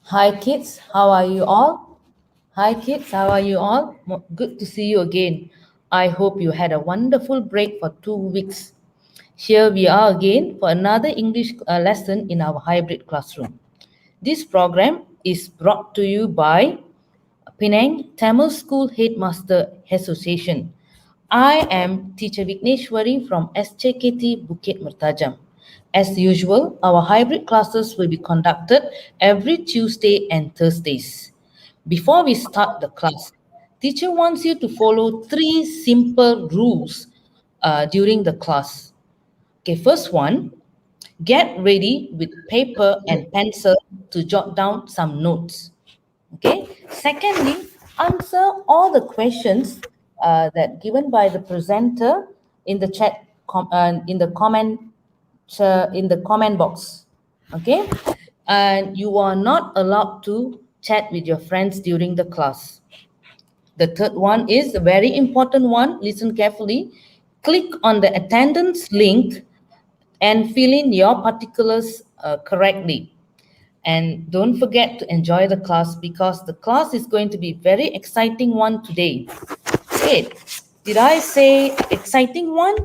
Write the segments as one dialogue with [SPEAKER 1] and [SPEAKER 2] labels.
[SPEAKER 1] Hi kids, how are you all? Hi kids, how are you all? Good to see you again. I hope you had a wonderful break for 2 weeks. Here we are again for another English lesson in our hybrid classroom. This program is brought to you by Penang Tamil School Headmaster Association. I am Teacher Vigneshwari from SJKT Bukit Mertajam. As usual, our hybrid classes will be conducted every Tuesday and Thursdays. Before we start the class, teacher wants you to follow three simple rules during the class. Okay, first one, get ready with paper and pencil to jot down some notes. Okay. Secondly, answer all the questions that given by the presenter in the chat in the comment box. Okay, and you are not allowed to chat with your friends during the class. The third one is a very important one. Listen carefully. Click on the attendance link and fill in your particulars correctly. And don't forget to enjoy the class because the class is going to be very exciting one today. Wait, did I say exciting one?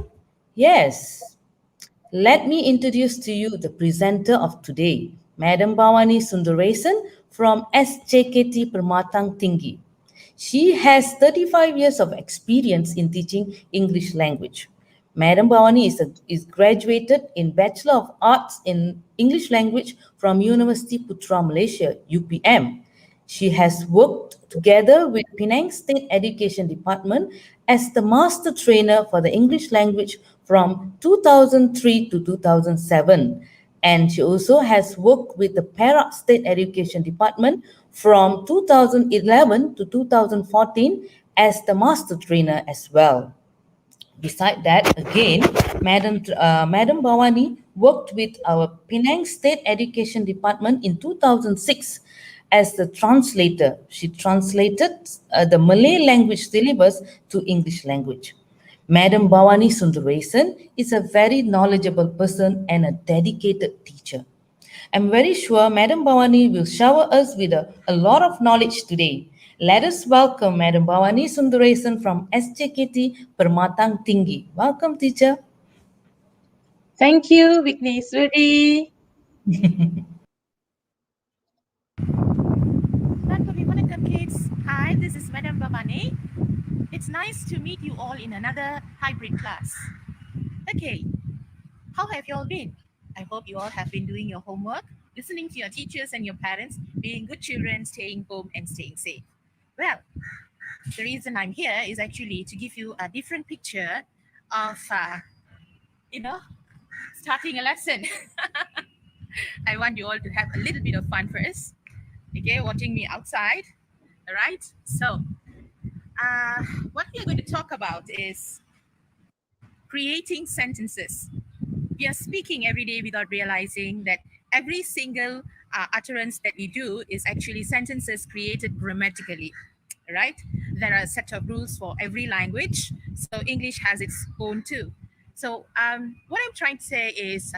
[SPEAKER 1] Yes. Let me introduce to you the presenter of today, Madam BAVANI Sundrason from SJKT PERMATANG TINGGI. She has 35 years of experience in teaching English language. Madam BAVANI is graduated in Bachelor of Arts in English Language from University Putra Malaysia, UPM. She has worked together with Penang State Education Department as the master trainer for the English language from 2003 to 2007. And she also has worked with the Perak State Education Department from 2011 to 2014 as the master trainer as well. Beside that, again, Madam Bhavani worked with our Penang State Education Department in 2006 as the translator. She translated the Malay language syllabus to English language. Madam Bhavani Sundaresan is a very knowledgeable person and a dedicated teacher. I'm very sure Madam Bhavani will shower us with a lot of knowledge today. Let us welcome Madam Bhavani Sundaresan from SJKT Permatang Tinggi. Welcome, teacher.
[SPEAKER 2] Thank you, Vigneshwari.
[SPEAKER 3] Welcome, kids. Hi, this is Madam Bavani. It's nice to meet you all in another hybrid class. Okay, how have you all been? I hope you all have been doing your homework, listening to your teachers and your parents, being good children, staying home and staying safe. Well, the reason I'm here is actually to give you a different picture of, you know, starting a lesson. I want you all to have a little bit of fun first. Okay, watching me outside. All right. So, what we are going to talk about is creating sentences. We are speaking every day without realizing that every single utterance that we do is actually sentences created grammatically, right? There are a set of rules for every language, so English has its own too. So, what I'm trying to say is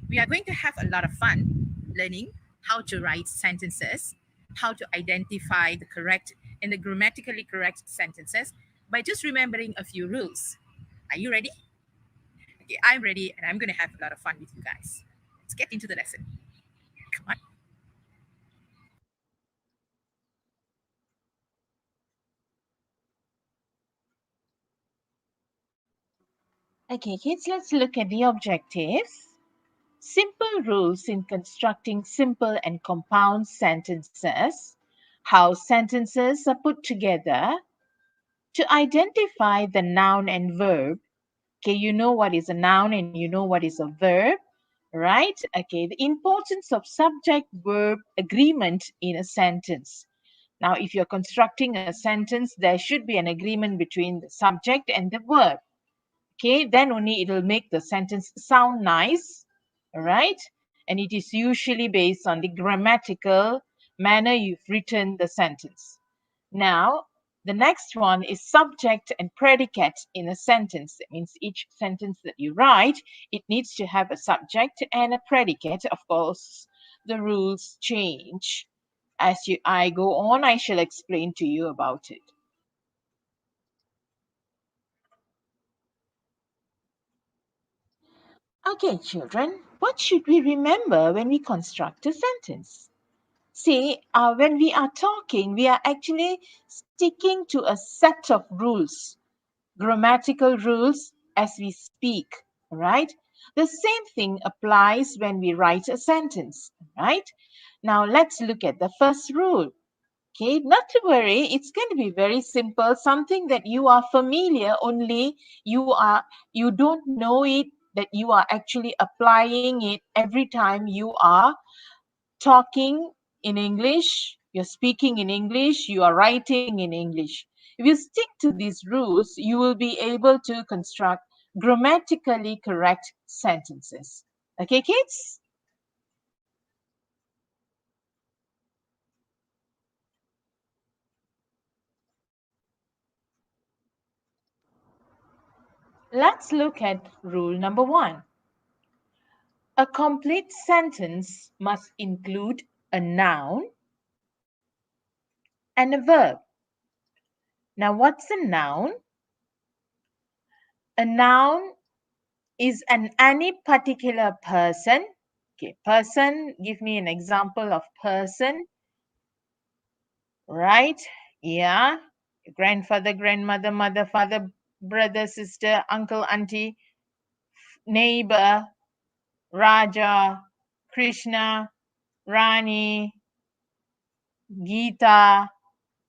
[SPEAKER 3] we are going to have a lot of fun learning how to write sentences, how to identify the correct and the grammatically correct sentences by just remembering a few rules. Are you ready? Okay, I'm ready and I'm going to have a lot of fun with you guys. Let's get into the lesson. Come on.
[SPEAKER 2] Okay, kids, let's look at the objectives. Simple rules in constructing simple and compound sentences. How sentences are put together. To identify the noun and verb. Okay, you know what is a noun and you know what is a verb, right? Okay, the importance of subject verb agreement in a sentence. Now, if you're constructing a sentence, there should be an agreement between the subject and the verb. Okay, then only it will make the sentence sound nice, all right? And it is usually based on the grammatical manner you've written the sentence. Now, the next one is subject and predicate in a sentence. That means each sentence that you write, it needs to have a subject and a predicate. Of course, the rules change. As I go on, I shall explain to you about it. Okay, children, what should we remember when we construct a sentence? See, when we are talking, we are actually sticking to a set of rules, grammatical rules as we speak, right? The same thing applies when we write a sentence, right? Now let's look at the first rule. Okay, not to worry, it's going to be very simple, something that you are familiar, only you don't know it, that you are actually applying it every time you are talking in English, you're speaking in English, you are writing in English. If you stick to these rules, you will be able to construct grammatically correct sentences. Okay, kids? Let's look at rule number 1. A complete sentence must include a noun and a verb. Now, what's a noun? A noun is any particular person. Okay, person, give me an example of person, right? Yeah, grandfather, grandmother, mother, father, brother, sister, uncle, auntie, neighbor, Raja, Krishna, Rani, Gita,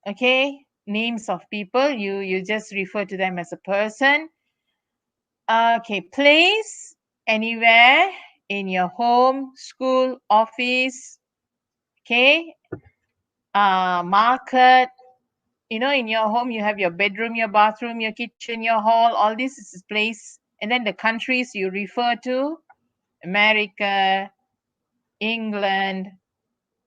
[SPEAKER 2] okay? Names of people, you just refer to them as a person. Okay, place, anywhere in your home, school, office, okay? Market, you know, in your home, you have your bedroom, your bathroom, your kitchen, your hall, all this is place. And then the countries you refer to, America, England,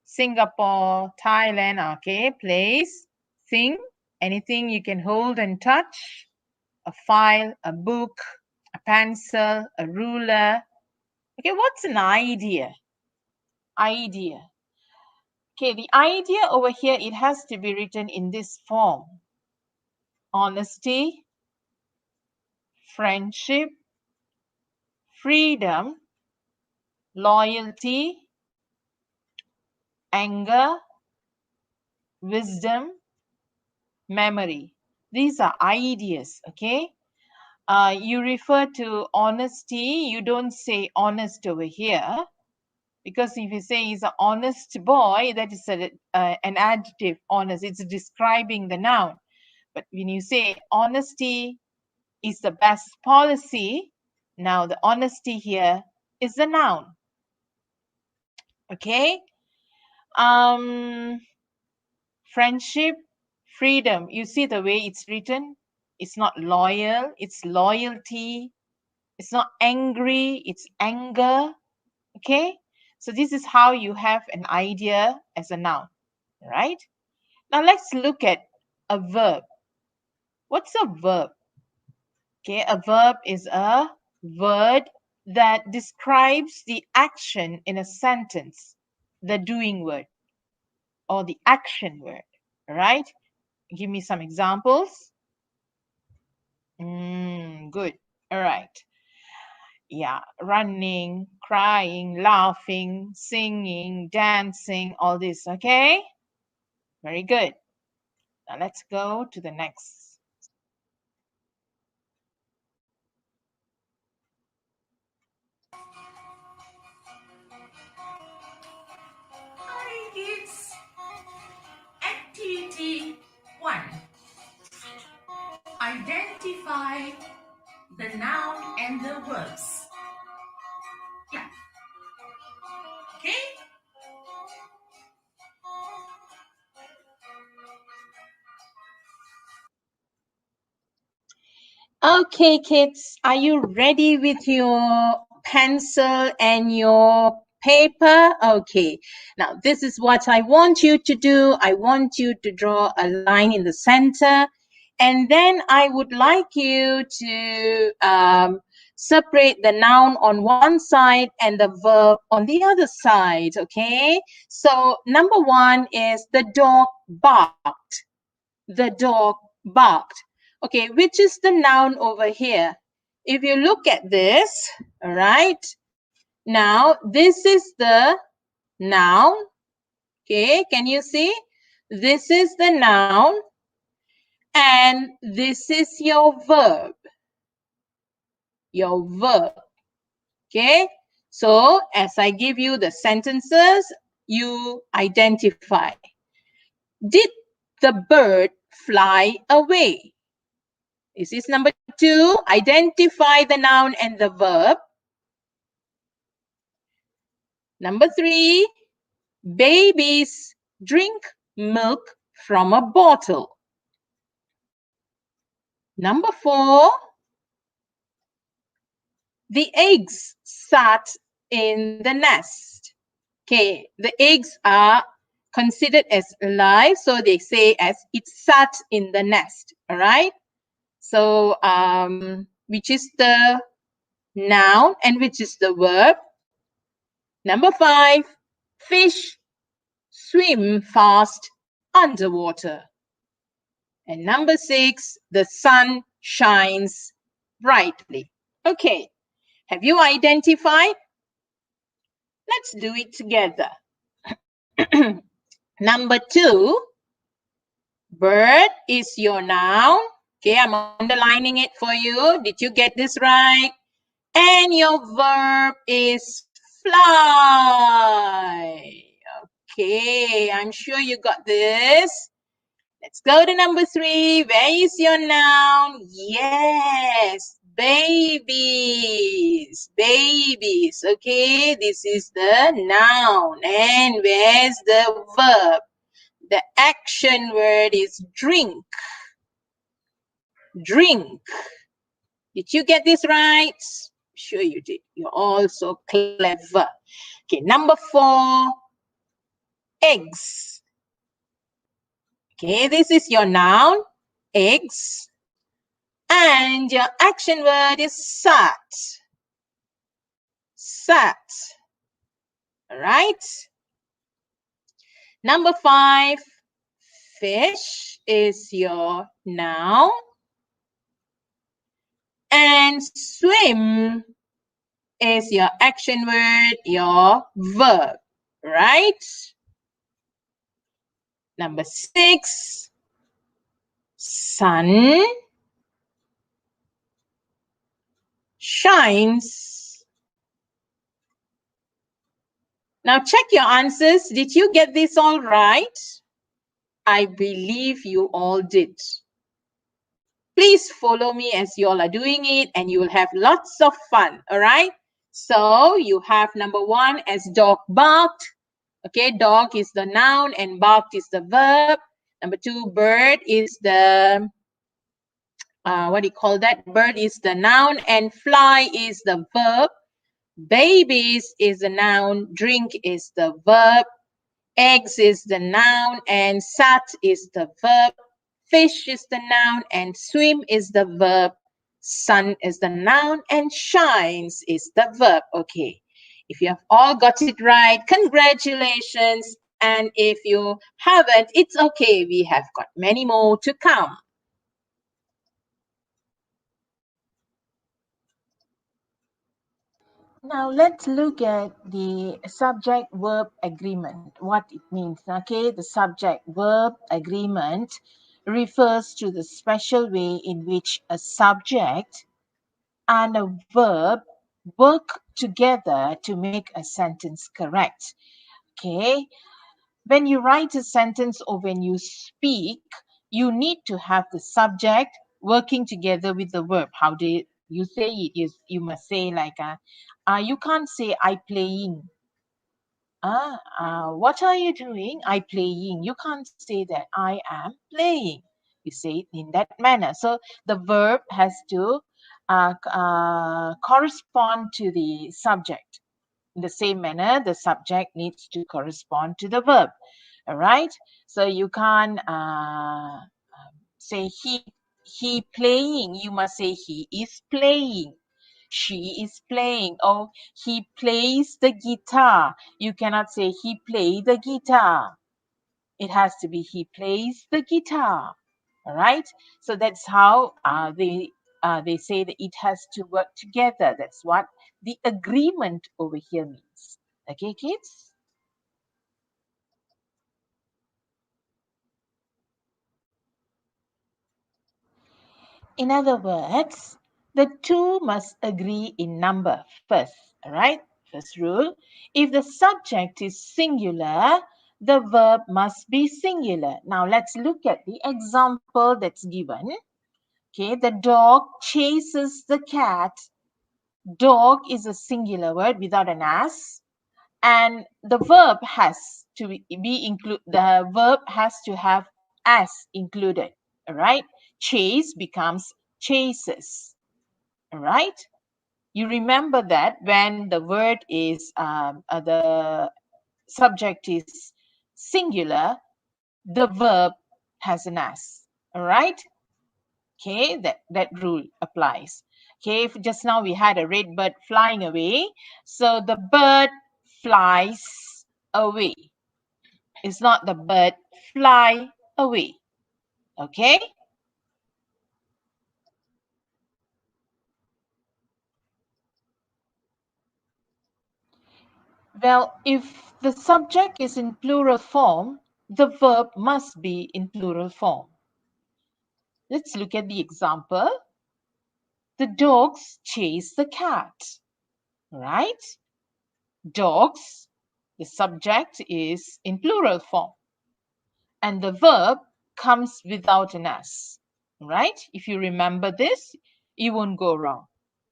[SPEAKER 2] Singapore, Thailand, okay, place, thing, anything you can hold and touch, a file, a book, a pencil, a ruler. Okay, what's an idea? Idea. Okay, the idea over here, it has to be written in this form. Honesty, friendship, freedom, loyalty, anger, wisdom, memory. These are ideas, okay? You refer to honesty, you don't say honest over here, because if you say he's an honest boy, that is an adjective, honest, it's describing the noun. But when you say honesty is the best policy, now the honesty here is the noun. Okay? Friendship, freedom. You see the way it's written? It's not loyal, it's loyalty. It's not angry, it's anger. Okay? So this is how you have an idea as a noun, right? Now let's look at a verb. What's a verb? Okay, a verb is a word that describes the action in a sentence, the doing word or the action word, right? Give me some examples. Good. All right. Yeah, running, crying, laughing, singing, dancing, all this, okay? Very good. Now let's go to the next.
[SPEAKER 3] Hi kids. Activity 1. Identify the noun and the verbs. Yeah. Okay?
[SPEAKER 2] Okay, kids, are you ready with your pencil and your paper? Okay, now this is what I want you to do. I want you to draw a line in the center, and then I would like you to separate the noun on one side and the verb on the other side, okay? So number one is the dog barked. The dog barked. Okay, which is the noun over here? If you look at this, all right, now this is the noun. Okay, can you see? This is the noun and this is your verb. Your verb. Okay, so as I give you the sentences, you identify. Did the bird fly away? This is number two. Identify the noun and the verb. Number three, babies drink milk from a bottle. Number four, the eggs sat in the nest. Okay, the eggs are considered as alive, so they say as it sat in the nest. All right. So, which is the noun and which is the verb? Number five, fish swim fast underwater. And number six, the sun shines brightly. Okay, have you identified? Let's do it together. Number two, bird is your noun. Okay, I'm underlining it for you. Did you get this right? And your verb is fly. Okay, I'm sure you got this. Let's go to number three. Where is your noun? Yes, babies. Babies. Okay, this is the noun. And where's the verb? The action word is drink. Drink. Did you get this right? Sure you did. You're all so clever. Okay, number four, eggs. Okay, this is your noun, eggs. And your action word is sat. Sat. All right. Number five, fish is your noun. And swim is your action word, your verb. Right? Number six, sun shines. Now check your answers. Did you get this all right? I believe you all did. Please follow me as you all are doing it and you will have lots of fun, all right? So you have number one as dog barked. Okay, dog is the noun and barked is the verb. Number two, bird is the, what do you call that? Bird is the noun and fly is the verb. Babies is the noun, drink is the verb. Eggs is the noun and sat is the verb. Fish is the noun and swim is the verb. Sun is the noun and shines is the verb. Okay, if you have all got it right, congratulations. And if you haven't, it's okay. We have got many more to come.
[SPEAKER 3] Now let's look at the subject-verb agreement, what it means. Okay, the subject-verb agreement refers to the special way in which a subject and a verb work together to make a sentence correct. Okay, when you write a sentence or when you speak, you need to have the subject working together with the verb. How do you say it? You must say like, you can't say I playing. What are you doing? I playing. You can't say that I am playing. You say it in that manner. So the verb has to correspond to the subject. In the same manner, the subject needs to correspond to the verb. All right. So you can't say he playing. You must say he is playing.
[SPEAKER 2] She is playing. Oh, he plays the guitar. You cannot say he plays the guitar. It has to be he plays the guitar. All right. So that's how they say that it has to work together. That's what the agreement over here means. Okay, kids? In other words, the two must agree in number first. All right. First rule. If the subject is singular, the verb must be singular. Now let's look at the example that's given. Okay, the dog chases the cat. Dog is a singular word without an as, and the verb has to be include. The verb has to have as included. All right, chase becomes chases. All right, you remember that when the word is the subject is singular, the verb has an as. All right. Okay, that rule applies. Okay, if just now we had a red bird flying away, so the bird flies away. It's not the bird fly away. Okay. Well, if the subject is in plural form, the verb must be in plural form. Let's look at the example. The dogs chase the cat. Right? Dogs, the subject is in plural form, and the verb comes without an s. Right? If you remember this, you won't go wrong.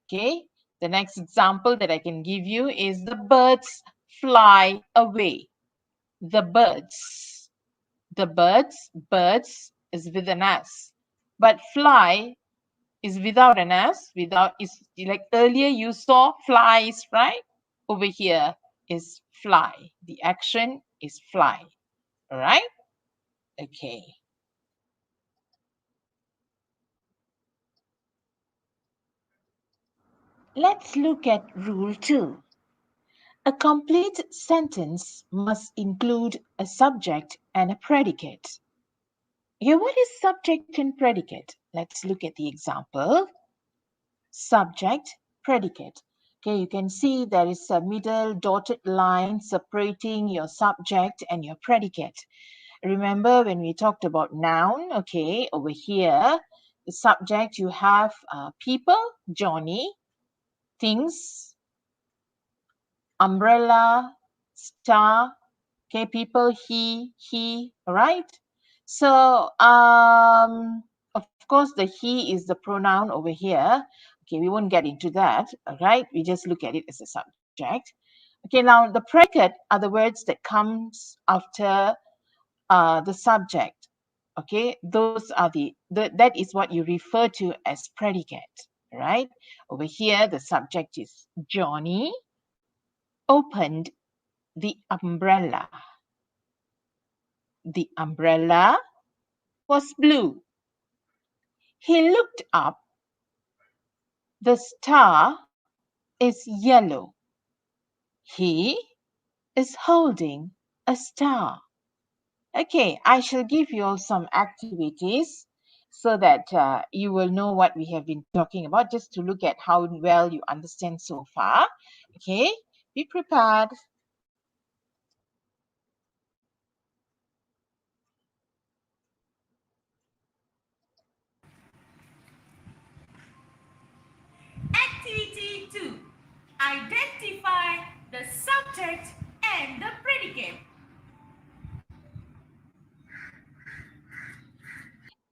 [SPEAKER 2] Okay? The next example that I can give you is the birds fly away. The birds. The birds is with an s. But fly is without an s. Without is like earlier you saw flies, right? Over here is fly. The action is fly. All right? Okay. Let's look at rule 2. A complete sentence must include a subject and a predicate. Here, what is subject and predicate? Let's look at the example. Subject, predicate. Okay, you can see there is a middle dotted line separating your subject and your predicate. Remember when we talked about noun, okay, over here, the subject you have people, Johnny, things, umbrella, star, okay, people, he, right? So, of course, the he is the pronoun over here. Okay, we won't get into that, all right? We just look at it as a subject. Okay, now the predicate are the words that comes after the subject. Okay, those are that is what you refer to as predicate, right? Over here, the subject is Johnny opened the umbrella. The umbrella was blue. He looked up. The star is yellow. He is holding a star. Okay, I shall give you all some activities so that you will know what we have been talking about, just to look at how well you understand so far. Okay, be prepared.
[SPEAKER 3] Activity 2. Identify the subject and the predicate.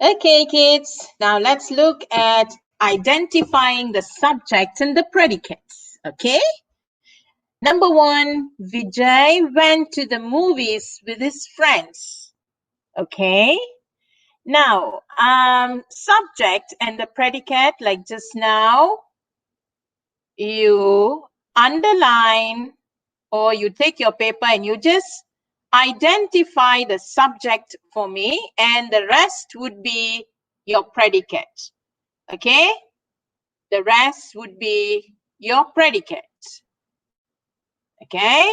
[SPEAKER 2] Okay, kids, now let's look at identifying the subject and the predicates. Okay, number 1, Vijay went to the movies with his friends. Okay, now subject and the predicate, like just now, you underline or you take your paper and you just identify the subject for me, and the rest would be your predicate. Okay, the rest would be your predicate. Okay?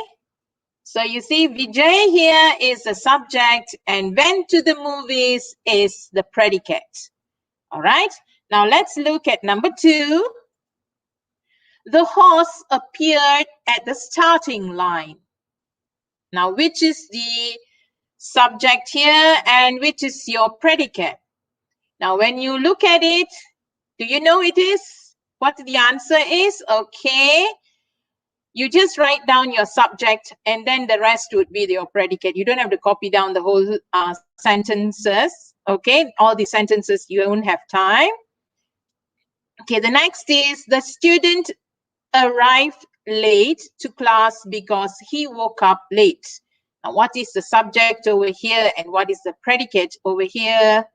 [SPEAKER 2] So you see Vijay here is the subject and went to the movies is the predicate. All right? Now let's look at number 2. The horse appeared at the starting line. Now, which is the subject here and which is your predicate? Now, when you look at it, do you know it is? What the answer is? Okay. You just write down your subject and then the rest would be your predicate. You don't have to copy down the whole sentences. Okay. All the sentences, you won't have time. Okay. The next is the student arrived late to class because he woke up late. Now, what is the subject over here and what is the predicate over here?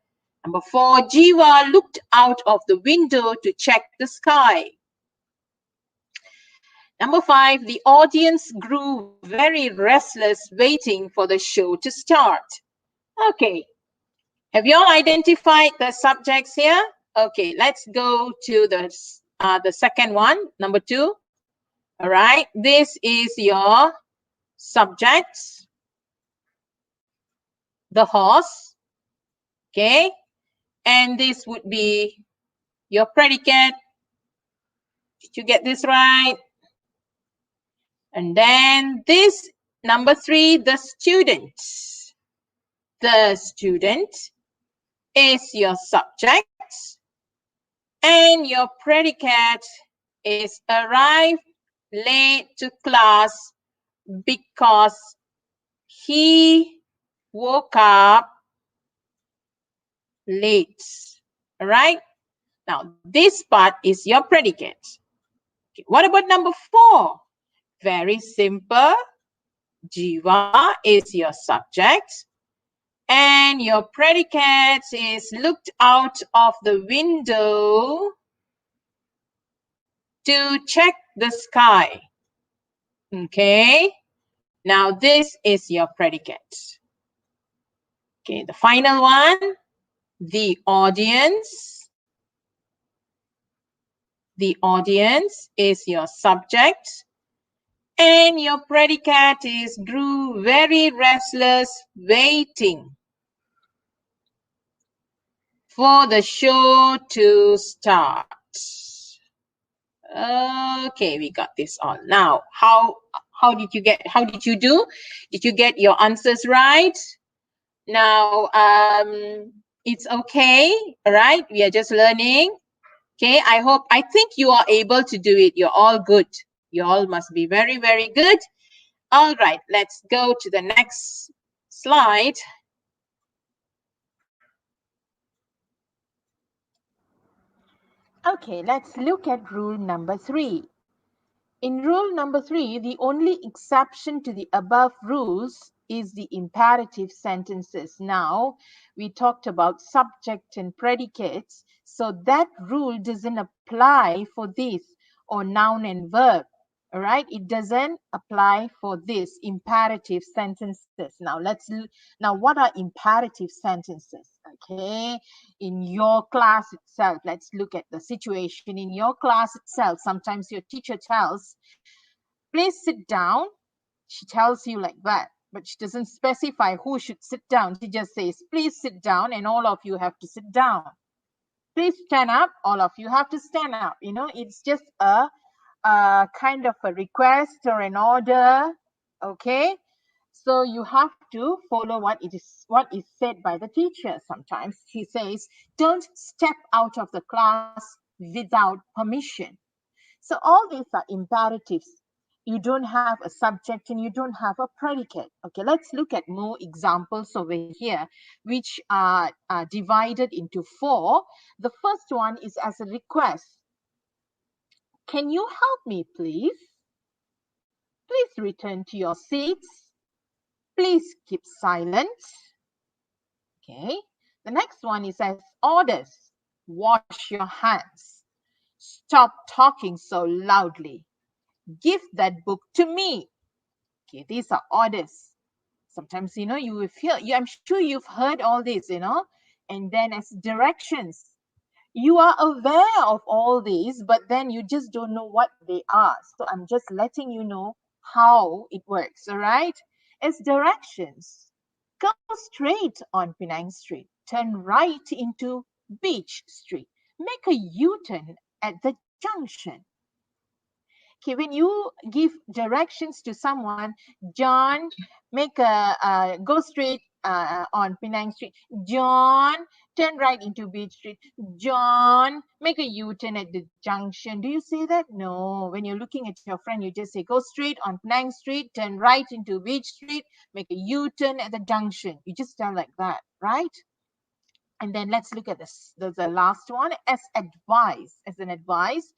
[SPEAKER 2] Number 4, Jiva looked out of the window to check the sky. Number 5, the audience grew very restless waiting for the show to start. Okay, have you all identified the subjects here? Okay, let's go to the second one, number 2. All right, this is your subject, the horse, okay? And this would be your predicate. Did you get this right? And then this, number 3, the student. The student is your subject. And your predicate is arrived late to class because he woke up late. All right. Now, this part is your predicate. Okay. What about number 4? Very simple. Jiva is your subject. And your predicate is looked out of the window to check the sky. Okay. Now, this is your predicate. Okay. The final one, the audience. The audience is your subject. And your predicate is grew very restless waiting for the show to start. Okay, we got this all. Now, how did you do? Did you get your answers right? Now, it's okay, all right? We are just learning. Okay, I think you are able to do it. You're all good. You all must be very, very good. All right, let's go to the next slide. Okay, let's look at rule number 3. In rule number 3, the only exception to the above rules is the imperative sentences. Now, we talked about subject and predicates, so that rule doesn't apply for this, or noun and verb. All right, it doesn't apply for this imperative sentences. Now what are imperative sentences? Okay, in your class itself, let's look at the situation in your class itself. Sometimes your teacher tells, please sit down. She tells you like that, but she doesn't specify who should sit down. She just says, please sit down, and all of you have to sit down. Please stand up, all of you have to stand up. You know, it's just a kind of a request or an order. Okay, so you have to follow what is said by the teacher. Sometimes she says, don't step out of the class without permission. So all these are imperatives. You don't have a subject and you don't have a predicate. Okay, let's look at more examples over here, which are divided into 4. The first one is as a request. Can you help me, please? Please return to your seats. Please keep silent. Okay. The next one is as orders. Wash your hands. Stop talking so loudly. Give that book to me. Okay, these are orders. Sometimes, you know, I'm sure you've heard all this, you know, and then as directions. You are aware of all these, but then you just don't know what they are. So I'm just letting you know how it works, all right? It's directions. Go straight on Penang Street. Turn right into Beach Street. Make a U-turn at the junction. Okay, when you give directions to someone, John, make go straight on Penang Street. John, turn right into Beach Street. John, make a U-turn at the junction. Do you say that? No. When you're looking at your friend, you just say, go straight on Penang Street, turn right into Beach Street, make a U-turn at the junction. You just tell like that, right? And then let's look at this. The last one, as advice. As an advice,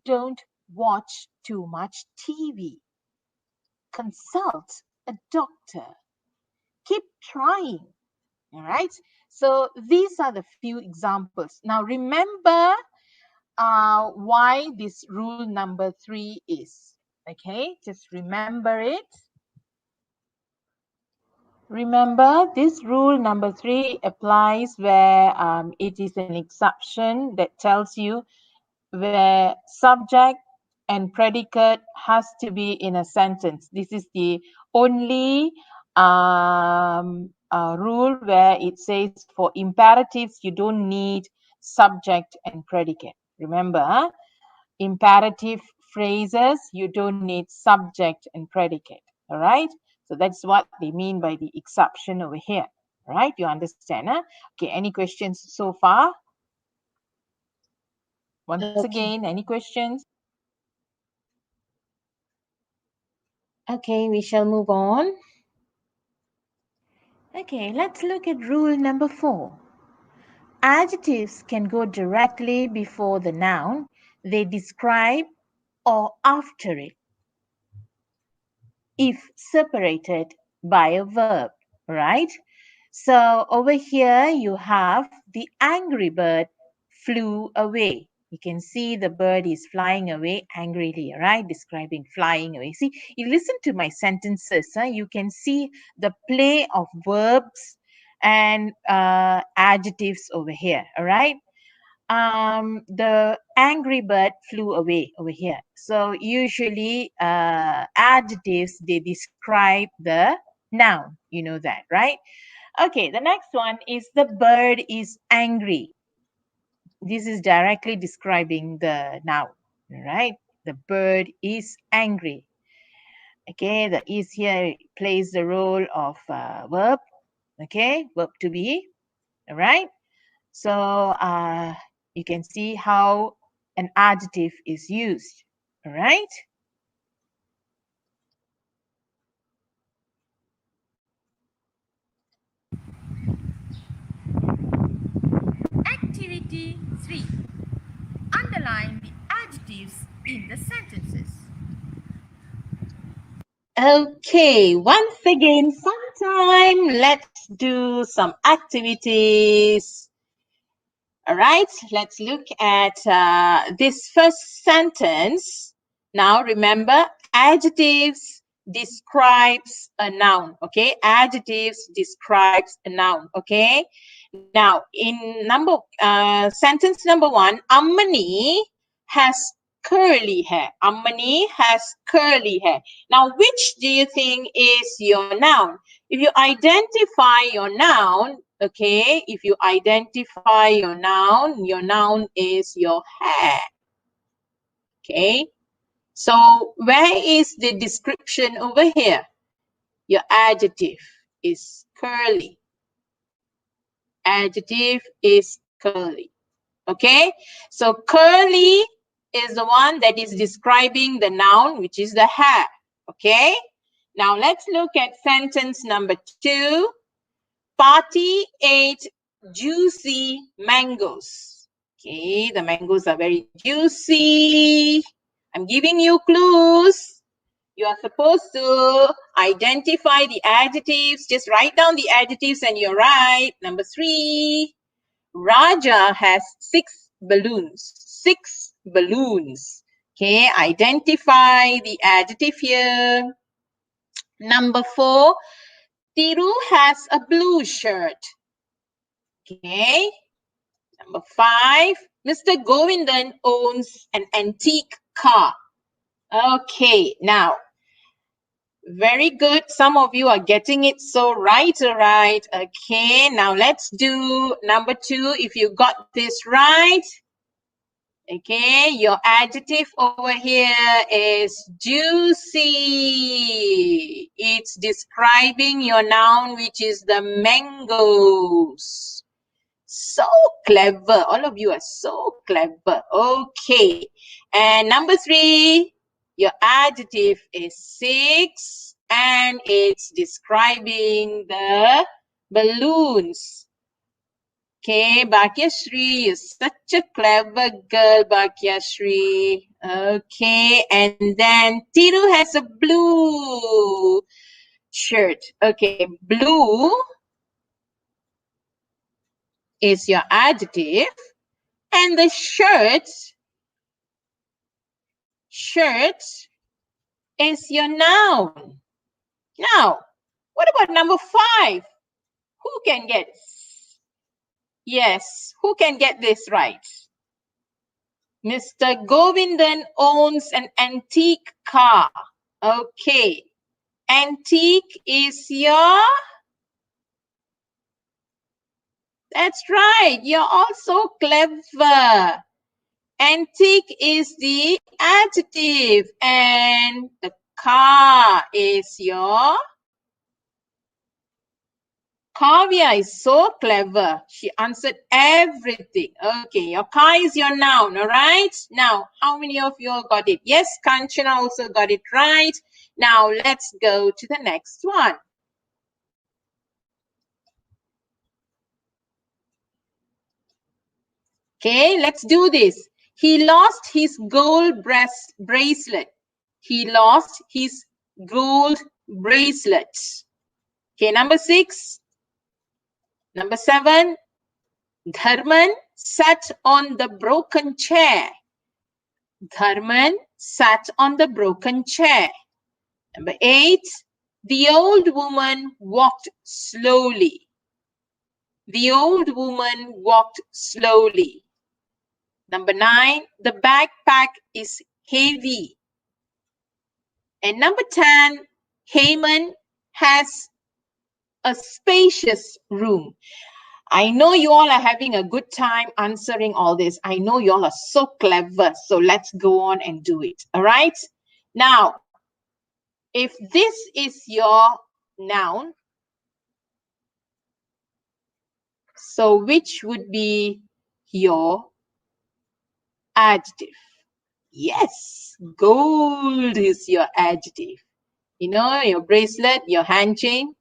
[SPEAKER 2] don't watch too much TV. Consult a doctor. Keep trying. All right. So these are the few examples. Now remember why this rule number 3 is. Okay. Just remember it. Remember, this rule number 3 applies where it is an exception that tells you where subject and predicate has to be in a sentence. This is the only rule where it says for imperatives, you don't need subject and predicate. Remember, imperative phrases, you don't need subject and predicate. All right. So that's what they mean by the exception over here. All right. You understand? Huh? Okay. Any questions so far? Once
[SPEAKER 1] Okay.
[SPEAKER 2] again, any questions? Okay, we shall move on. Okay, let's look at rule number 4. Adjectives can go directly before the noun they describe or after it if separated by a verb, right? So over here you have the angry bird flew away. You can see the bird is flying away angrily, right? Describing flying away. See, you listen to my sentences, you can see the play of verbs and adjectives over here, all right? The angry bird flew away over here. So usually adjectives, they describe the noun. You know that, right? Okay, the next one is the bird is angry. This is directly describing the noun, right? The bird is angry. Okay, the is here plays the role of verb. Okay, verb to be. All right. So you can see how an adjective is used. All right.
[SPEAKER 3] Activity 3. Underline the adjectives in the sentences.
[SPEAKER 2] Okay, once again, sometime let's do some activities. All right, let's look at this first sentence. Now remember, adjectives describes a noun, okay? Adjectives describes a noun, okay? Now, in sentence number 1, Ammani has curly hair. Ammani has curly hair. Now, which do you think is your noun? If you identify your noun, okay, if you identify your noun is your hair. Okay, so where is the description over here? Your adjective is curly. Adjective is curly. Okay, so curly is the one that is describing the noun, which is the hair. Okay, now let's look at sentence number 2. Party ate juicy mangoes. Okay, the mangoes are very juicy. I'm giving you clues. You are supposed to identify the adjectives. Just write down the adjectives and you're right. Number 3. Raja has 6 balloons. 6 balloons. Okay, identify the adjective here. Number 4. Tiru has a blue shirt. Okay, Number 5, Mr. Govindan owns an antique car. Okay, now, very good. Some of you are getting it so right, all right. Okay, now let's do number 2. If you got this right, okay, your adjective over here is juicy. It's describing your noun, which is the mangoes. So clever. All of you are so clever. Okay. And number 3, your adjective is 6 and it's describing the balloons. Okay, Bhagyashree, you're such a clever girl, Bhagyashree. Okay, and then Tiru has a blue shirt. Okay, blue is your adjective. And the shirt is your noun. Now, what about number 5? Who can get? Yes, who can get this right? Mr. Govindan owns an antique car. Okay. Antique is your... That's right. You're also clever. Antique is the adjective and the car is your... Kavya is so clever. She answered everything. Okay, your car is your noun, all right? Now, how many of you all got it? Yes, Kanchana also got it right. Now, let's go to the next one. Okay, let's do this. He lost his gold bracelet. He lost his gold bracelet. Okay, number 6. Number 7. Dharman sat on the broken chair. Dharman sat on the broken chair. Number 8. The old woman walked slowly. The old woman walked slowly. Number 9. The backpack is heavy. And number 10. Heyman has a spacious room. I know you all are having a good time answering all this. I know you all are so clever. So let's go on and do it. All right. Now, if this is your noun, so which would be your adjective? Yes, gold is your adjective. You know, your bracelet, your hand chain.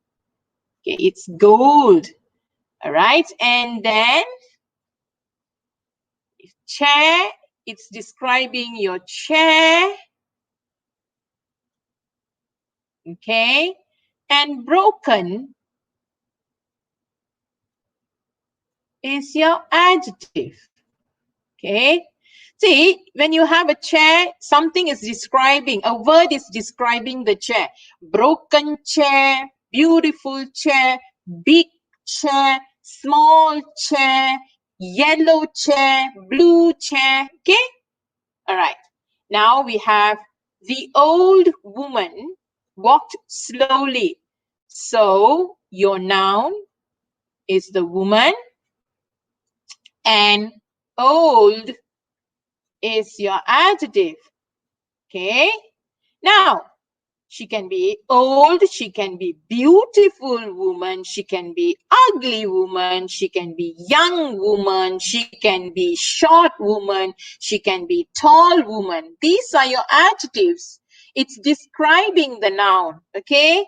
[SPEAKER 2] Okay, it's gold. All right. And then chair, it's describing your chair. Okay. And broken is your adjective. Okay. See, when you have a chair, something is describing, a word is describing the chair. Broken chair, beautiful chair, big chair, small chair, yellow chair, blue chair. Okay. All right. Now we have the old woman walked slowly. So your noun is the woman and old is your adjective. Okay. Now, she can be old, she can be beautiful woman, she can be ugly woman, she can be young woman, she can be short woman, she can be tall woman. These are your adjectives. It's describing the noun. Okay.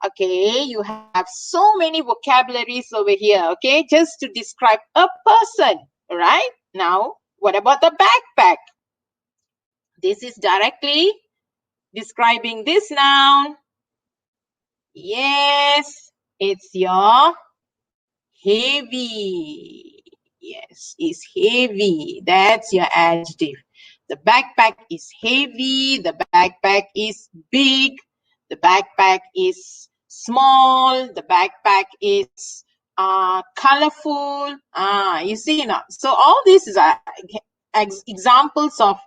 [SPEAKER 2] Okay, you have so many vocabularies over here. Okay, just to describe a person. All right. Now, what about the backpack? This is directly describing this noun. Yes, it's your heavy. Yes, it's heavy. That's your adjective. The backpack is heavy. The backpack is big. The backpack is small. The backpack is colorful. You see now. So all these are examples of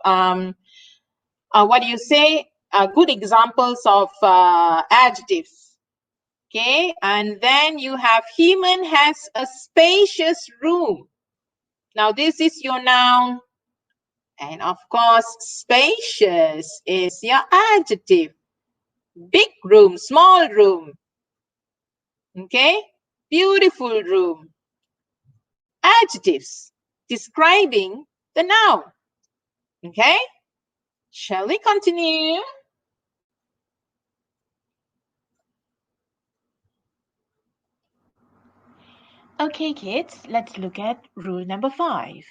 [SPEAKER 2] what do you say? Good examples of adjectives. Okay, and then you have Heman has a spacious room. Now this is your noun. And of course, spacious is your adjective. Big room, small room. Okay, beautiful room. Adjectives describing the noun. Okay, shall we continue?
[SPEAKER 3] Okay, kids, let's look at rule number 5.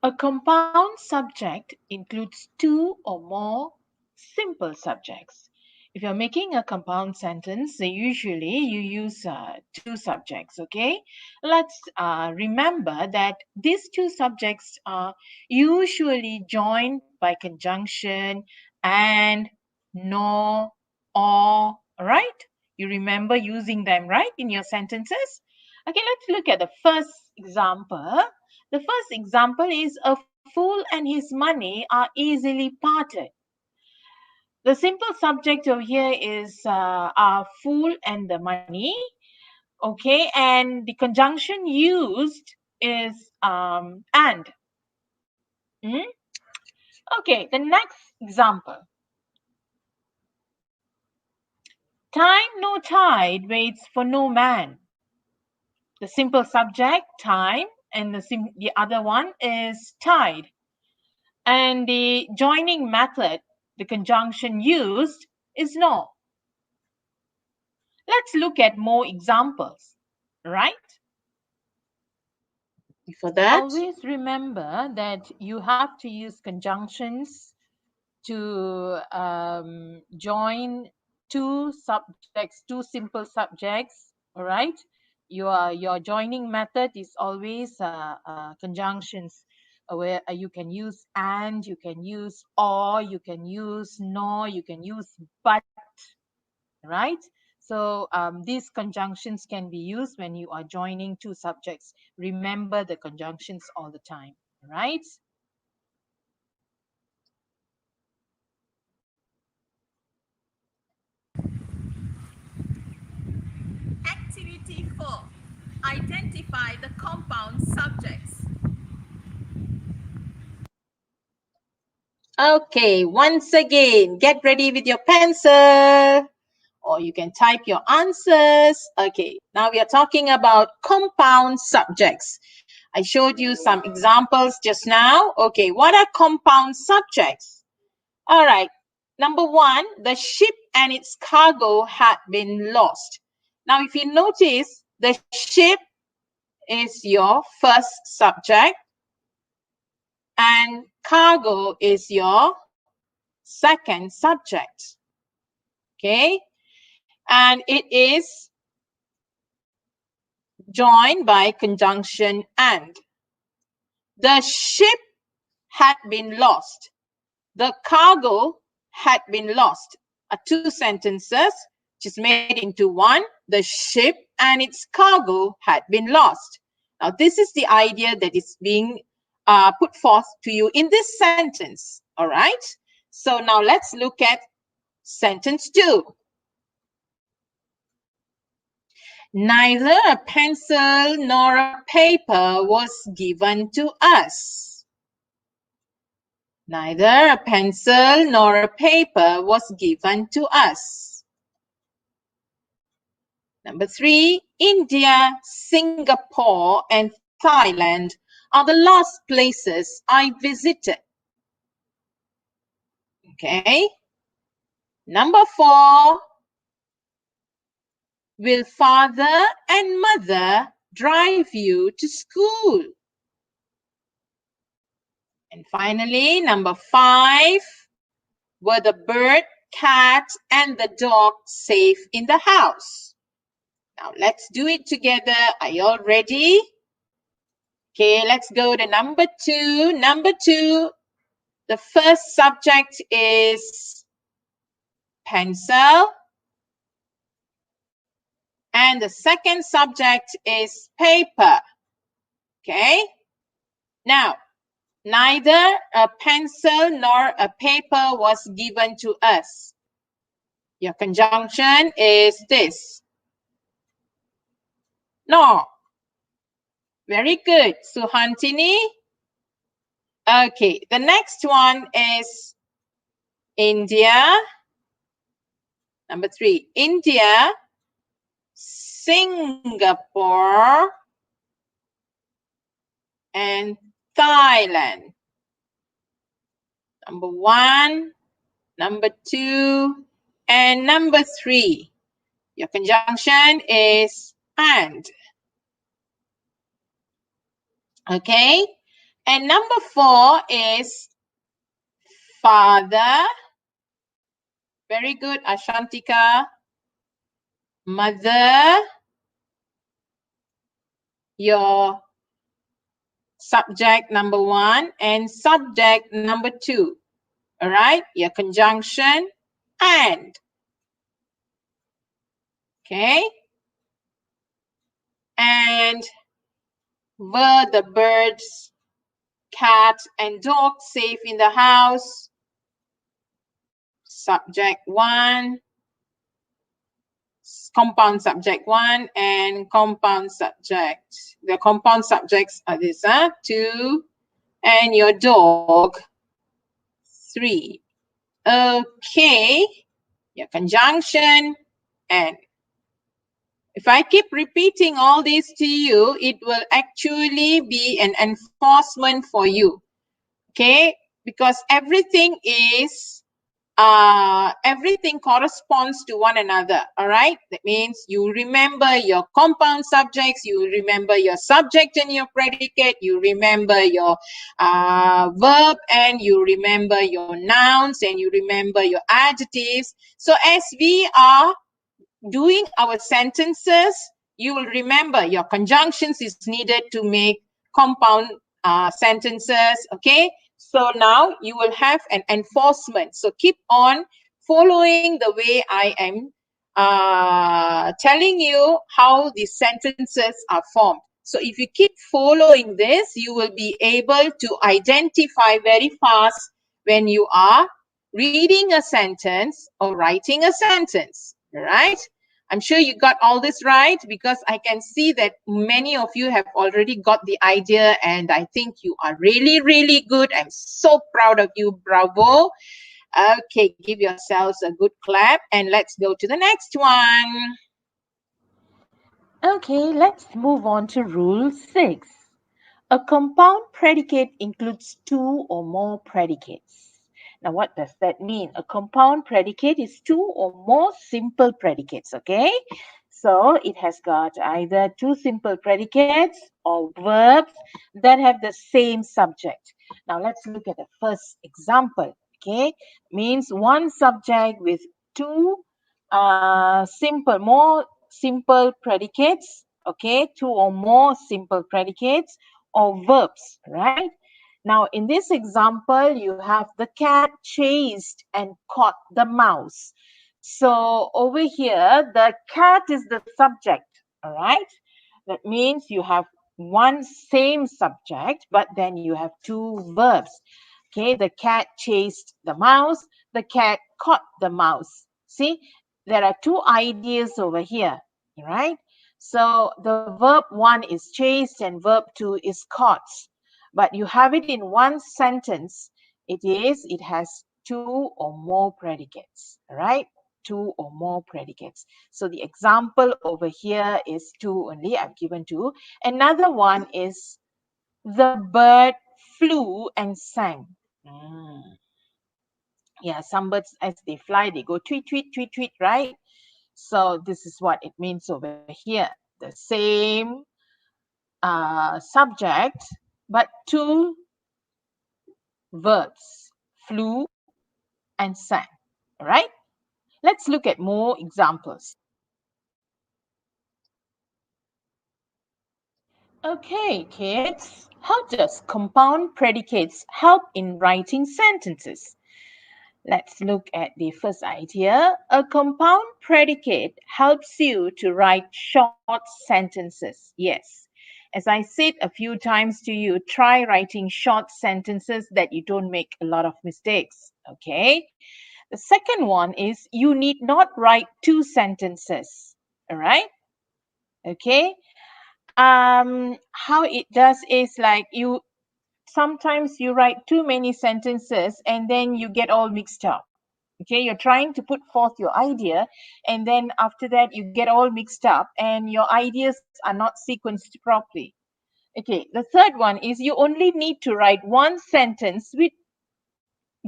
[SPEAKER 3] A compound subject includes two or more simple subjects. If you're making a compound sentence, usually you use two subjects, okay? Let's remember that these two subjects are usually joined by conjunction and, nor, or, right? You remember using them, right, in your sentences? Okay, let's look at the first example. The first example is a fool and his money are easily parted. The simple subject over here is a fool and the money. Okay, and the conjunction used is and. Hmm? Okay, the next example. Time no tide waits for no man. The simple subject, time, and the other one is tide. And the joining method, the conjunction used is no. Let's look at more examples, right?
[SPEAKER 2] For that,
[SPEAKER 3] Always remember that you have to use conjunctions to join two subjects, two simple subjects, all right? Your joining method is always conjunctions where you can use and, you can use or, you can use nor, you can use but, right? So these conjunctions can be used when you are joining two subjects. Remember the conjunctions all the time, right?
[SPEAKER 4] Activity 4. Identify the compound subjects.
[SPEAKER 2] okay, once again, get ready with your pencil, or you can type your answers. Okay, now we are talking about compound subjects. I showed you some examples just now. Okay, what are compound subjects? All right, number one, the ship and its cargo had been lost. Now, if you notice, the ship is your first subject and cargo is your second subject. Okay, and it is joined by conjunction and. The ship had been lost. The cargo had been lost. Are two sentences just made into one. The ship and its cargo had been lost. Now, this is the idea that is being put forth to you in this sentence. All right. So now let's look at sentence 2. Neither a pencil nor a paper was given to us. Neither a pencil nor a paper was given to us. Number 3, India, Singapore, and Thailand are the last places I visited. Okay. Number 4, will father and mother drive you to school? And finally, number 5, were the bird, cat, and the dog safe in the house? Now let's do it together. Are you all ready? Okay, let's go to number 2. Number 2, the first subject is pencil and And the second subject is paper. Okay. Now, neither a pencil nor a paper was given to us. Your conjunction is this. No. Very good, Suhantini. Okay, the next one is India. Number 3, India, Singapore, and Thailand. Number 1, number 2, and number 3. Your conjunction is and. Okay, and number 4 is father. Very good, Ashantika. Mother. Your subject number 1 and subject number 2. All right, your conjunction and. Okay, and were the birds, cat, and dog safe in the house? Subject 1, compound subject 1, and compound subject. The compound subjects are this, 2, and your dog, 3. Okay, your conjunction and. If I keep repeating all this to you, it will actually be an enforcement for you. Okay, because everything corresponds to one another. All right, that means you remember your compound subjects, you remember your subject and your predicate, you remember your verb, and you remember your nouns, and you remember your adjectives. So as we are doing our sentences, you will remember your conjunctions is needed to make compound sentences. Okay, so now you will have an enforcement. So keep on following the way I am telling you how the sentences are formed. So if you keep following this, you will be able to identify very fast when you are reading a sentence or writing a sentence. Right? I'm sure you got all this right, because I can see that many of you have already got the idea, and I think you are really, really good. I'm so proud of you. Bravo. Okay, give yourselves a good clap, and let's go to the next one.
[SPEAKER 5] Okay, let's move on to Rule 6. A compound predicate includes 2 or more predicates. Now, what does that mean? A compound predicate is 2 or more simple predicates, okay? So, it has got either 2 simple predicates or verbs that have the same subject. Now, let's look at the first example, okay? Means one subject with 2 more simple predicates, okay? 2 or more simple predicates or verbs, right? Now, in this example, you have the cat chased and caught the mouse. So over here, the cat is the subject, all right? That means you have one same subject, but then you have 2 verbs. Okay, the cat chased the mouse, the cat caught the mouse. See, there are 2 ideas over here, right? So the verb 1 is chased and verb 2 is caught. But you have it in one sentence. It has 2 or more predicates, right? 2 or more predicates. So the example over here is 2 only. I've given 2. Another one is the bird flew and sang. Yeah, some birds, as they fly, they go tweet, tweet, tweet, tweet, right? So this is what it means over here. The same subject, but 2 verbs, flew and sang, all right? Let's look at more examples. Okay, kids, how does compound predicates help in writing sentences? Let's look at the first idea. A compound predicate helps you to write short sentences. Yes. As I said a few times to you, try writing short sentences that you don't make a lot of mistakes. Okay. The second one is you need not write two sentences. All right. Okay. How it does is like sometimes you write too many sentences and then you get all mixed up. Okay, you're trying to put forth your idea, and then after that you get all mixed up and your ideas are not sequenced properly. Okay, the third one is you only need to write one sentence with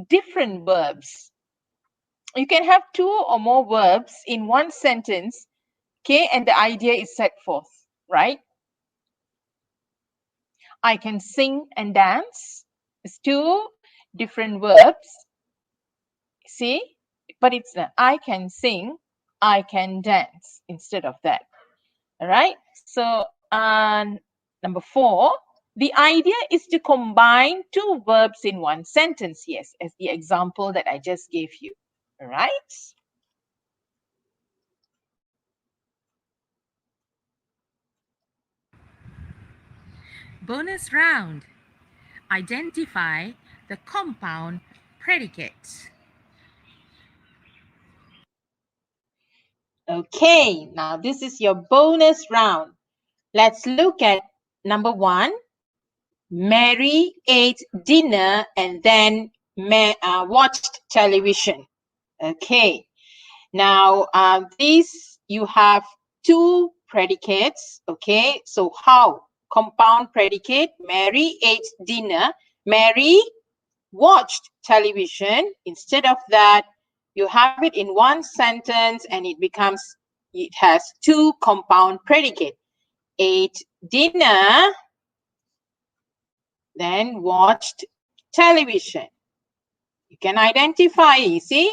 [SPEAKER 5] different verbs. You can have two or more verbs in one sentence, okay, and the idea is set forth, right? I can sing and dance. It's two different verbs. See? But it's I can sing, I can dance instead of that. All right. So number 4, the idea is to combine two verbs in one sentence. Yes, as the example that I just gave you. All right.
[SPEAKER 3] Bonus round. Identify the compound predicate.
[SPEAKER 5] Okay. Now this is your bonus round. Let's look at number 1. Mary ate dinner and then watched television. Okay. Now, these you have two predicates. Okay. So how? Compound predicate. Mary ate dinner. Mary watched television. Instead of that, you have it in one sentence and it has two compound predicate. Ate dinner, then watched television. You can identify, you see?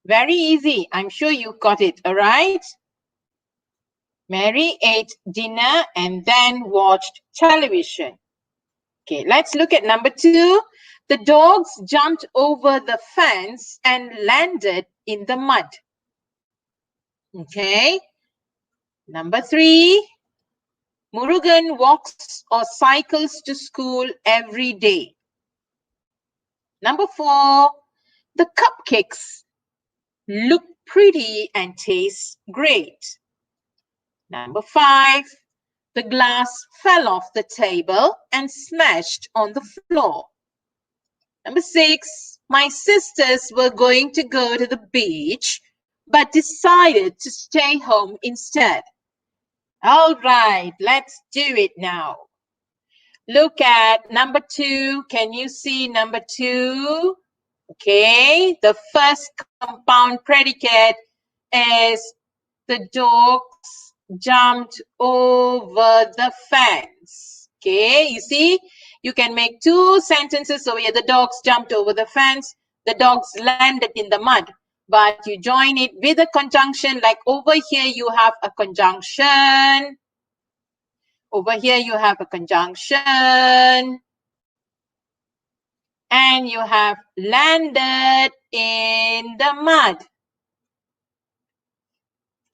[SPEAKER 5] Very easy. I'm sure you got it, all right? Mary ate dinner and then watched television. Okay, let's look at number 2. The dogs jumped over the fence and landed in the mud. Okay. Number 3. Murugan walks or cycles to school every day. Number 4. The cupcakes look pretty and taste great. Number 5. The glass fell off the table and smashed on the floor. Number 6. My sisters were going to go to the beach, but decided to stay home instead. All right, let's do it now. Look at number 2. Can you see number 2? Okay, the first compound predicate is the dogs jumped over the fence. Okay, you see, you can make two sentences over here. The dogs jumped over the fence. The dogs landed in the mud. But you join it with a conjunction, like over here you have a conjunction. Over here you have a conjunction. And you have landed in the mud.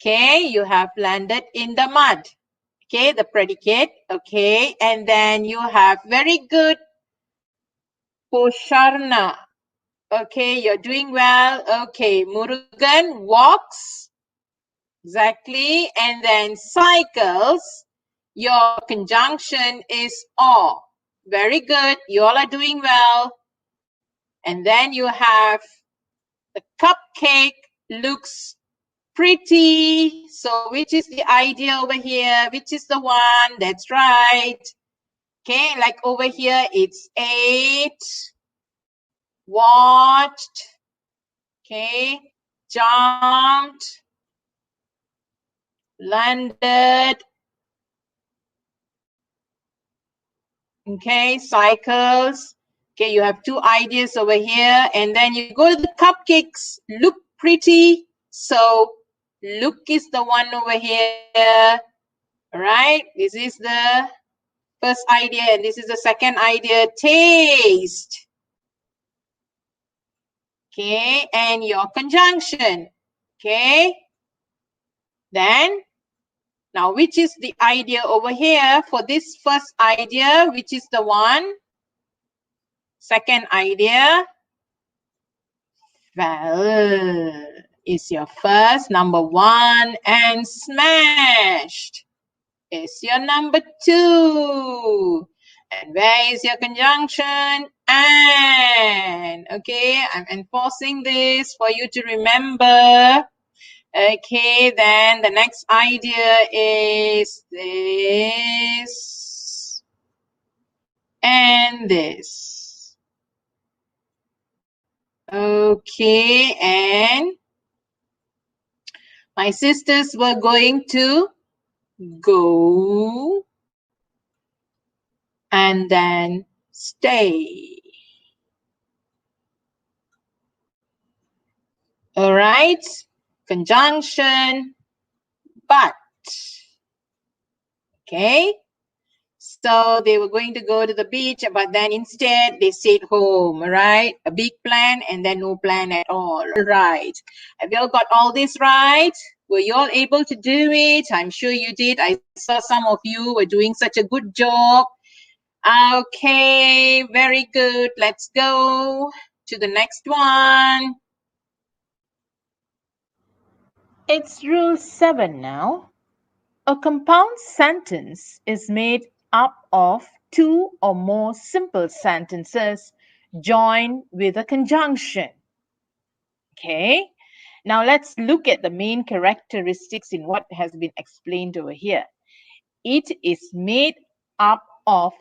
[SPEAKER 5] Okay, you have landed in the mud. Okay, the predicate. Okay, and then you have very good Posharna. Okay, you're doing well. Okay, Murugan walks. Exactly. And then cycles. Your conjunction is or. Very good. You all are doing well. And then you have the cupcake looks pretty. So which is the idea over here? Which is the one? That's right. Okay, like over here, it's ate, watched, okay, jumped, landed, okay, cycles. Okay, you have two ideas over here. And then you go to the cupcakes, look pretty. So look is the one over here. All right, this is the first idea and this is the second idea, taste. Okay, and your conjunction. Okay, then now which is the idea over here for this first idea? Which is the one? Second idea. Well, is your first number one, and smashed is your number two. And where is your conjunction? And. Okay, I'm enforcing this for you to remember. Okay, then the next idea is this and this. Okay, and my sisters were going to go and then stay. All right, conjunction, but. Okay, so they were going to go to the beach, but then instead they stayed home. All right, a big plan and then no plan at all. All right, have you all got all this right? Were you all able to do it? I'm sure you did. I saw some of you were doing such a good job. Okay, very good. Let's go to the next one.
[SPEAKER 2] It's rule 7 now. A compound sentence is made up of two or more simple sentences joined with a conjunction. Okay, now let's look at the main characteristics in what has been explained over here. It is made up of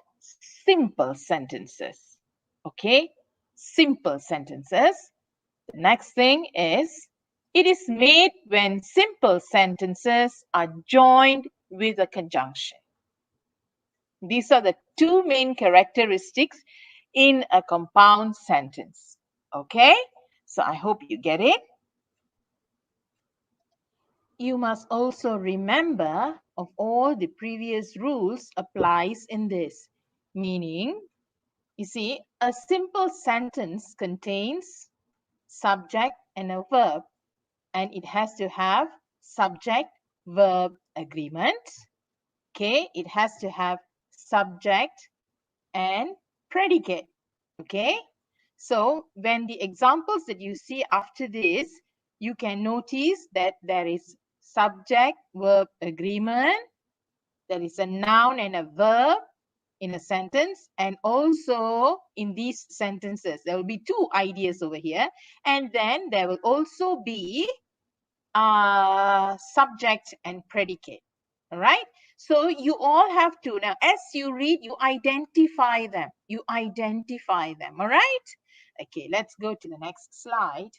[SPEAKER 2] simple sentences. Okay, simple sentences. The next thing is, it is made when simple sentences are joined with a conjunction. These are the two main characteristics in a compound sentence. Okay, so I hope you get it. You must also remember of all the previous rules applies in this. Meaning, you see, a simple sentence contains subject and a verb, and it has to have subject-verb agreement. Okay, it has to have subject and predicate. Okay, so when the examples that you see after this, you can notice that there is subject-verb agreement, there is a noun and a verb in a sentence, and also in these sentences there will be two ideas over here, and then there will also be subject and predicate. All right, so you all have to, now as you read, you identify them, all right? Okay, let's go to the next slide.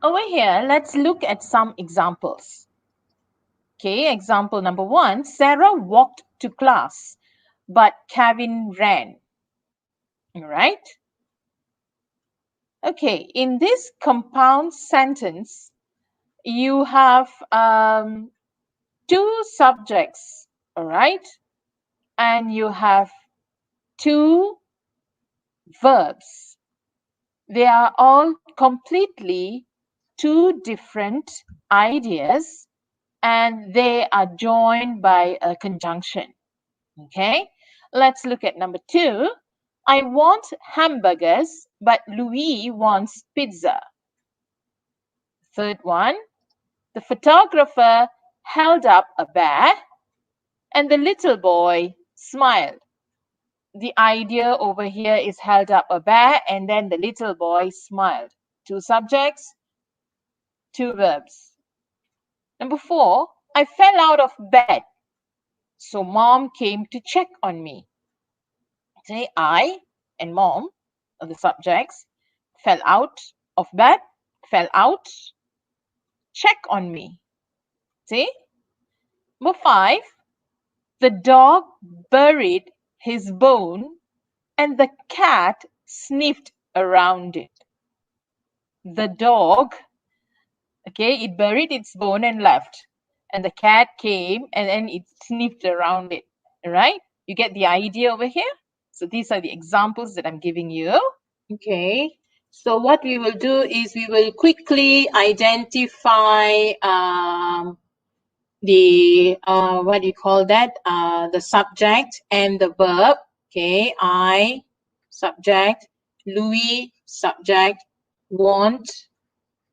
[SPEAKER 2] Over here, let's look at some examples. Okay, example number 1, Sarah walked to class, but Kevin ran. All right. Okay, in this compound sentence, you have two subjects, all right? And you have two verbs. They are all completely two different ideas, and they are joined by a conjunction. Okay, let's look at number 2. I want hamburgers, but Louis wants pizza. Third one, the photographer held up a bear and the little boy smiled. The idea over here is held up a bear and then the little boy smiled. Two subjects, two verbs. Number 4, I fell out of bed, so mom came to check on me. Say I and mom are the subjects. Fell out of bed, fell out, check on me. See? Number 5, the dog buried his bone and the cat sniffed around it. The dog, okay, it buried its bone and left. And the cat came and then it sniffed around it. All right? You get the idea over here? So these are the examples that I'm giving you.
[SPEAKER 5] Okay. So what we will do is we will quickly identify the what do you call that? The subject and the verb. Okay. I, subject. Louis, subject. Want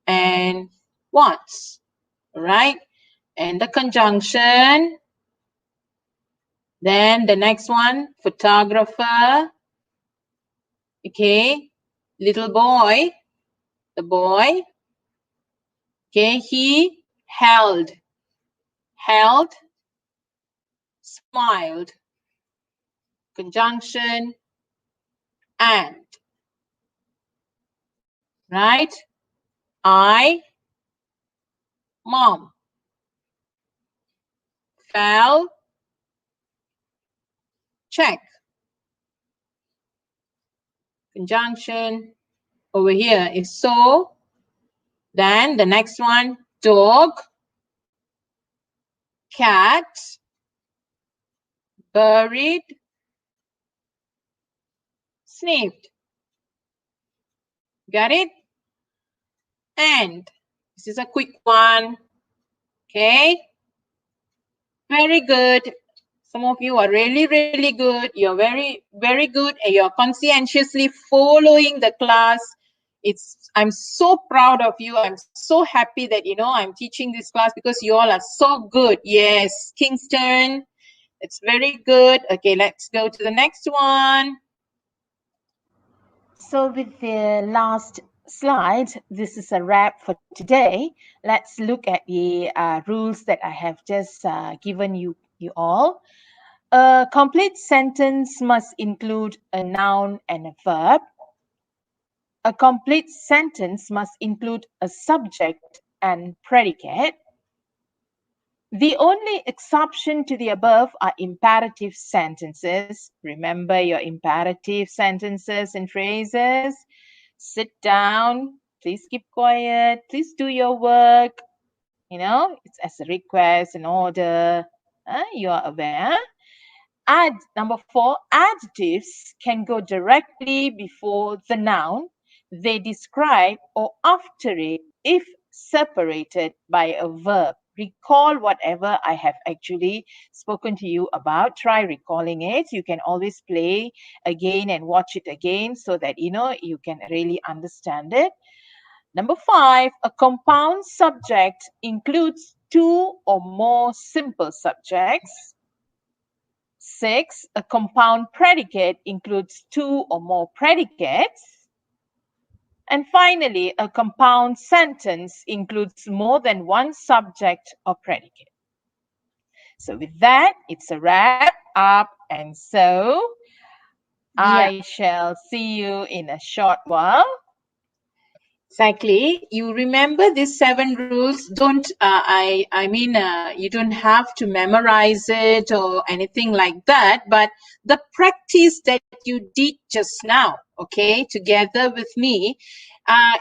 [SPEAKER 5] and wants. Right? And the conjunction. Then the next one, photographer. Okay. Little boy. The boy. Okay. He held. Held. Smiled. Conjunction. And. Right? I. Mom. Fell. Check. Conjunction. Over here is so. Then the next one, dog. Cat. Buried. Sniffed. Got it? And. This is a quick one. Okay. Very good. Some of you are really, really good. You're very, very good, and you're conscientiously following the class. I'm so proud of you. I'm so happy that, I'm teaching this class because you all are so good. Yes, Kingston. It's very good. Okay, let's go to the next one.
[SPEAKER 2] So with the last slide, this is a wrap for today. Let's look at the rules that I have just given you all. A complete sentence must include a noun and a verb. A complete sentence must include a subject and predicate. The only exception to the above are imperative sentences. Remember your imperative sentences and phrases. Sit down, please keep quiet, please do your work. It's as a request, an order. You are aware. Number 4, adjectives can go directly before the noun. They describe or after it if separated by a verb. Recall whatever I have actually spoken to you about. Try recalling it. You can always play again and watch it again so that you can really understand it. Number 5, a compound subject includes 2 or more simple subjects. 6, a compound predicate includes 2 or more predicates. And finally, a compound sentence includes more than one subject or predicate. So with that, it's a wrap up. And so I shall see you in a short while.
[SPEAKER 5] Exactly. You remember these 7 rules. Don't, you don't have to memorize it or anything like that. But the practice that you did just now, okay, together with me,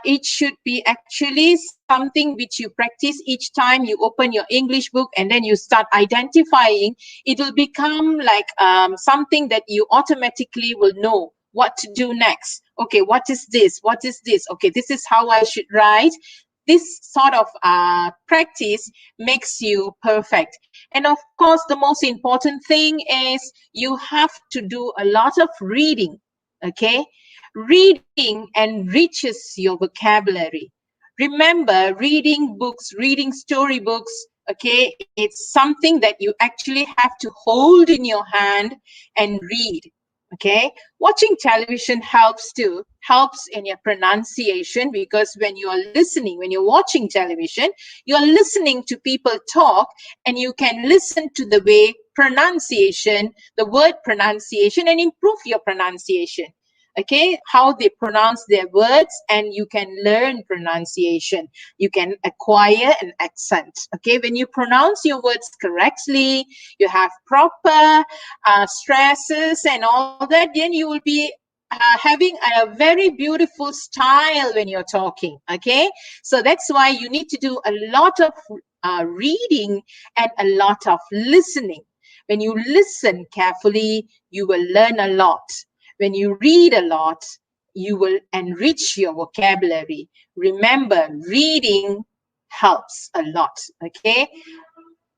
[SPEAKER 5] it should be actually something which you practice each time you open your English book and then you start identifying. It will become like something that you automatically will know what to do next. Okay, what is this? What is this? Okay, this is how I should write. This sort of practice makes you perfect. And of course, the most important thing is you have to do a lot of reading. Okay, reading enriches your vocabulary. Remember, reading books, reading storybooks, okay, it's something that you actually have to hold in your hand and read. Okay, watching television helps too, helps in your pronunciation, because when you are listening, when you're watching television, you're listening to people talk and you can listen to the way pronunciation, the word pronunciation, and improve your pronunciation. Okay, how they pronounce their words, and you can learn pronunciation. You can acquire an accent. Okay, when you pronounce your words correctly, you have proper stresses and all that, then you will be having a very beautiful style when you're talking. Okay, so that's why you need to do a lot of reading and a lot of listening. When you listen carefully, you will learn a lot. When you read a lot, you will enrich your vocabulary. Remember, reading helps a lot, okay?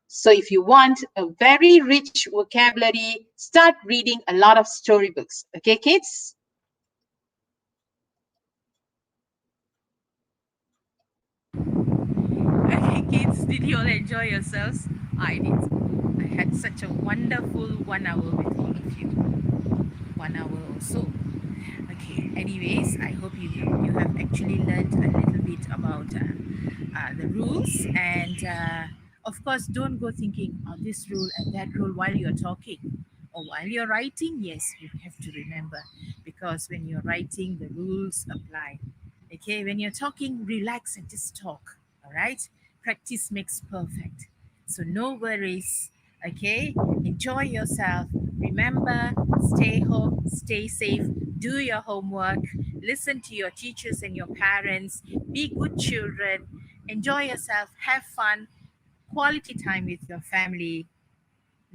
[SPEAKER 5] So if you want a very rich vocabulary, start reading a lot of storybooks, okay, kids?
[SPEAKER 3] Okay, kids, did you all enjoy yourselves? I did. I had such a wonderful 1 hour with all of you. 1 hour or so. Okay, anyways, I hope you have actually learned a little bit about the rules. And of course, don't go thinking of this rule and that rule while you're talking or while you're writing. Yes, you have to remember, because when you're writing, the rules apply. Okay, when you're talking, relax and just talk. All right, practice makes perfect. So no worries. Okay, enjoy yourself. Remember, stay home, stay safe, do your homework, listen to your teachers and your parents, be good children, enjoy yourself, have fun, quality time with your family.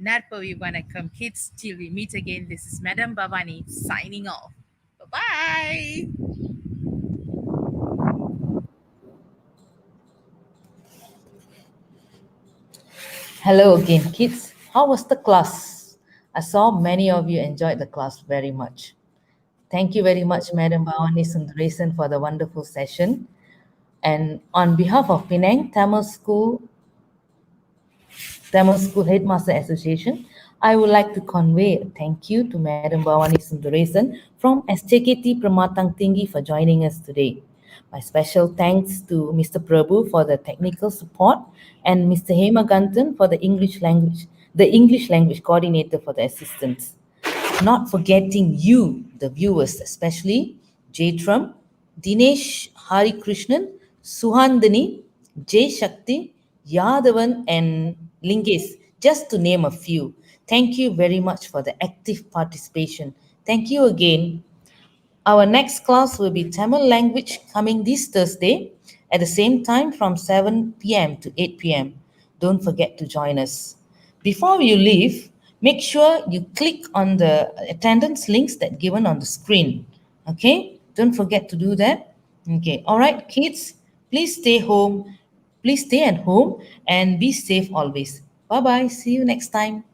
[SPEAKER 3] Narpa Vanakkam, kids. Till we meet again, this is Madam Bhavani signing off. Bye bye.
[SPEAKER 1] Hello again, kids. How was the class? I saw many of you enjoyed the class very much. Thank you very much, Madam Bhavani Sundaresan, for the wonderful session. And on behalf of Penang Tamil School Headmaster Association, I would like to convey a thank you to Madam Bhavani Sundaresan from SJKT Permatang Tinggi for joining us today. My special thanks to Mr. Prabhu for the technical support and Mr. Hemagantan for the English language coordinator for the assistance. Not forgetting you, the viewers, especially Jaitram, Dinesh Hari Krishnan, Suhandani, Jay Shakti, Yadavan, and Lingesh, just to name a few. Thank you very much for the active participation. Thank you again. Our next class will be Tamil language coming this Thursday at the same time from 7 p.m. to 8 p.m. Don't forget to join us. Before you leave, make sure you click on the attendance links that given on the screen. Okay? Don't forget to do that. Okay. All right, kids, please stay home. Please stay at home and be safe always. Bye bye. See you next time.